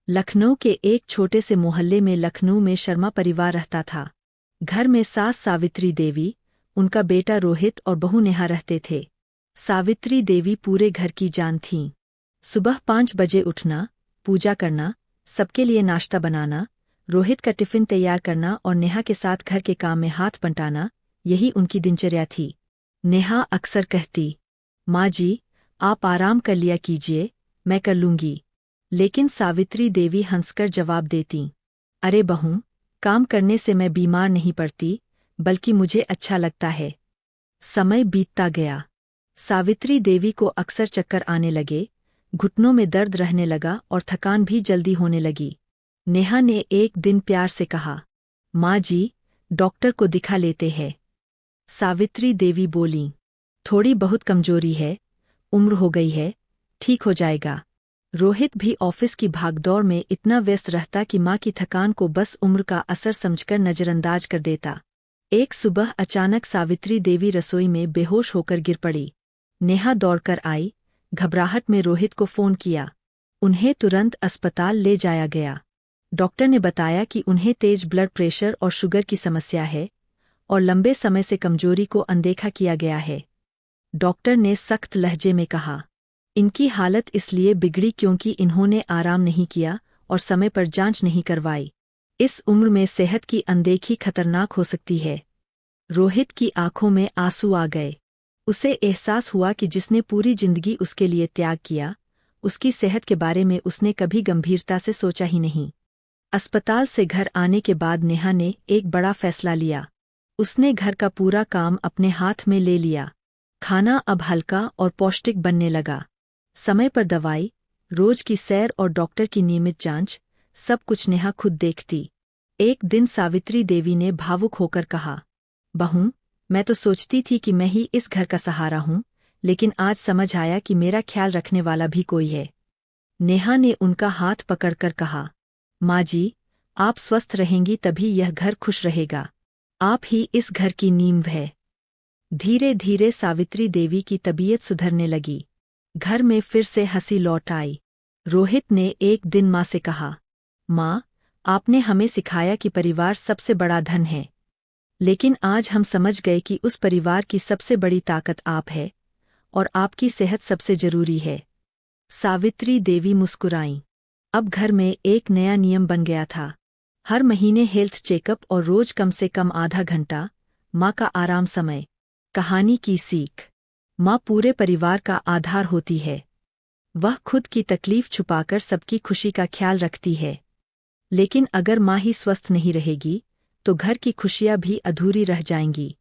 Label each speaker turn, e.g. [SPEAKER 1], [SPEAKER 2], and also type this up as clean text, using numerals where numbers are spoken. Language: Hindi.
[SPEAKER 1] लखनऊ के एक छोटे से मोहल्ले में लखनऊ में शर्मा परिवार रहता था। घर में सास सावित्री देवी, उनका बेटा रोहित और बहू नेहा रहते थे। सावित्री देवी पूरे घर की जान थीं। सुबह 5 बजे उठना, पूजा करना, सबके लिए नाश्ता बनाना, रोहित का टिफिन तैयार करना और नेहा के साथ घर के काम में हाथ बंटाना, यही उनकी दिनचर्या थी। नेहा अक्सर कहती, माँ जी, आप आराम कर लिया कीजिए, मैं कर लूंगी। लेकिन सावित्री देवी हंसकर जवाब देती, अरे बहू, काम करने से मैं बीमार नहीं पड़ती, बल्कि मुझे अच्छा लगता है। समय बीतता गया। सावित्री देवी को अक्सर चक्कर आने लगे, घुटनों में दर्द रहने लगा और थकान भी जल्दी होने लगी। नेहा ने एक दिन प्यार से कहा, माँ जी, डॉक्टर को दिखा लेते हैं। सावित्री देवी बोलीं, थोड़ी बहुत कमजोरी है, उम्र हो गई है, ठीक हो जाएगा। रोहित भी ऑफिस की भागदौड़ में इतना व्यस्त रहता कि माँ की थकान को बस उम्र का असर समझकर नजरअंदाज कर देता। एक सुबह अचानक सावित्री देवी रसोई में बेहोश होकर गिर पड़ी। नेहा दौड़कर आई, घबराहट में रोहित को फोन किया। उन्हें तुरंत अस्पताल ले जाया गया। डॉक्टर ने बताया कि उन्हें तेज ब्लड प्रेशर और शुगर की समस्या है और लंबे समय से कमजोरी को अनदेखा किया गया है। डॉक्टर ने सख्त लहजे में कहा, इनकी हालत इसलिए बिगड़ी क्योंकि इन्होंने आराम नहीं किया और समय पर जांच नहीं करवाई। इस उम्र में सेहत की अनदेखी खतरनाक हो सकती है। रोहित की आंखों में आंसू आ गए। उसे एहसास हुआ कि जिसने पूरी जिंदगी उसके लिए त्याग किया, उसकी सेहत के बारे में उसने कभी गंभीरता से सोचा ही नहीं। अस्पताल से घर आने के बाद नेहा ने एक बड़ा फैसला लिया। उसने घर का पूरा काम अपने हाथ में ले लिया। खाना अब हल्का और पौष्टिक बनने लगा। समय पर दवाई, रोज की सैर और डॉक्टर की नियमित जांच, सब कुछ नेहा खुद देखती। एक दिन सावित्री देवी ने भावुक होकर कहा, बहू, मैं तो सोचती थी कि मैं ही इस घर का सहारा हूँ, लेकिन आज समझ आया कि मेरा ख्याल रखने वाला भी कोई है। नेहा ने उनका हाथ पकड़कर कहा, माँ जी, आप स्वस्थ रहेंगी तभी यह घर खुश रहेगा। आप ही इस घर की नींव है। धीरे धीरे सावित्री देवी की तबीयत सुधरने लगी। घर में फिर से हंसी लौट आई। रोहित ने एक दिन माँ से कहा, माँ, आपने हमें सिखाया कि परिवार सबसे बड़ा धन है, लेकिन आज हम समझ गए कि उस परिवार की सबसे बड़ी ताकत आप है और आपकी सेहत सबसे जरूरी है। सावित्री देवी मुस्कुराईं। अब घर में एक नया नियम बन गया था। हर महीने हेल्थ चेकअप और रोज कम से कम आधा घंटा माँ का आराम समय। कहानी की सीख, माँ पूरे परिवार का आधार होती है। वह खुद की तकलीफ छुपाकर सबकी खुशी का ख्याल रखती है। लेकिन अगर माँ ही स्वस्थ नहीं रहेगी, तो घर की खुशियाँ भी अधूरी रह जाएंगी।